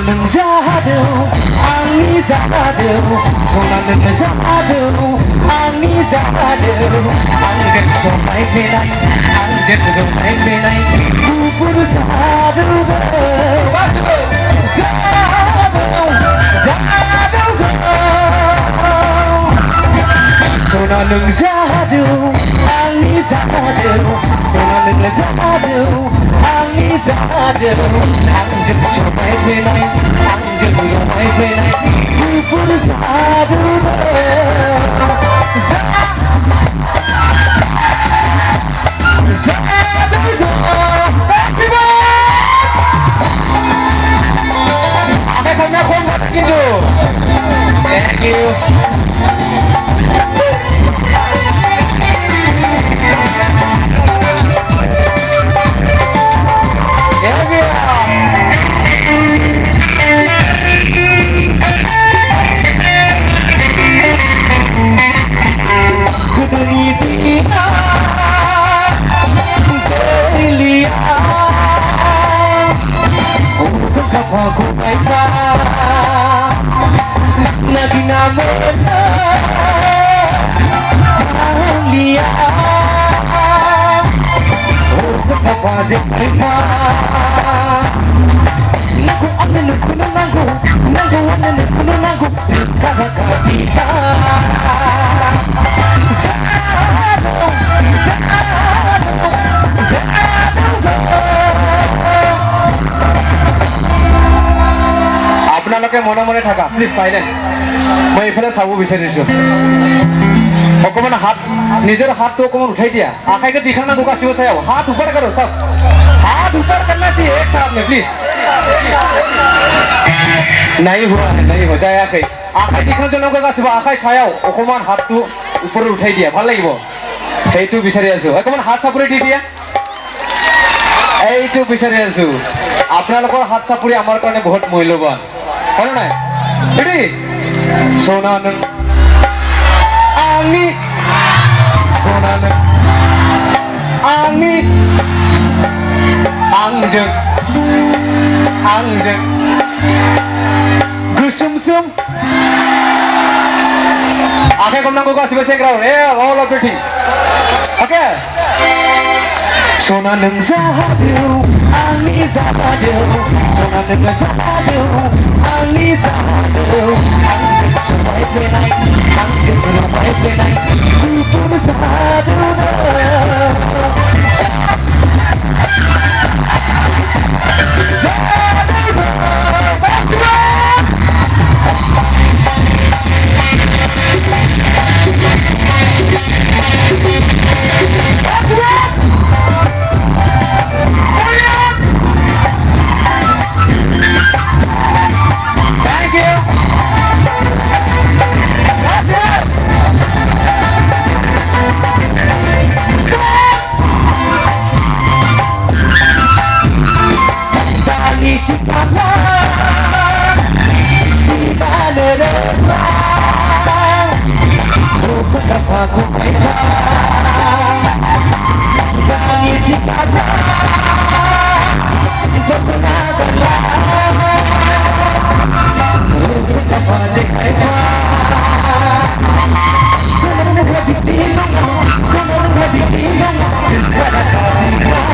Sonanın zadu, ani zadu. Sonanın zadu, ani zadu. Anjir somai benai, anjir domai benai. Kupur zadu, zadu. Sonanın zadu, ani zadu. Sonanın zadu, ani zadu. Anjir somai benai, anjir domai benai. Kupur zadu, zadu. Ada banyak orang gitu. Thank you. Aku baiklah Nabi namanya Alia Oh kenapa jempailah Naku ane nukuno nanggu Nanggu ane nukuno nanggu Rikara kajita আপোনালোকে মনে মনে থাকা please silent মই ইফালে চাব বিচাৰিছোঁ অকমান হাত নিজৰ হাতটো অকমান উঠাই দিয়া আখাইকে দিখানা দুকা সিও চাই হাত ऊपर करो सब हाथ ऊपर करना चाहिए एक साथ में प्लीज नहीं हो যায় আখাই আখাই দিখান জনক গাছিব আখাই ছায়াও অকমান হাতটো ওপৰত উঠাই দিয়া ভাল লাগিব এইটো বিচাৰি আছো অকমান হাত চাপৰি দি দিয়া এইটো বিচাৰি আছো আপোনালোকৰ হাত চাপৰি আমাৰ কাৰণে বহুত মূল্যৱান হয় নাই ready sonanın ani sonanın ani anjing gusum-sum akhirnya kau kasih bahasa Inggris all everything oke sonanın zadu ani zadu sonanın zadu ani zadu anjir somai benai anjir domai benai kupur zadu Aku baiklah Tangis kata Berpenaganlah Betapa jengkailah Senang lebih bingung Senang lebih bingung Kepada kasihlah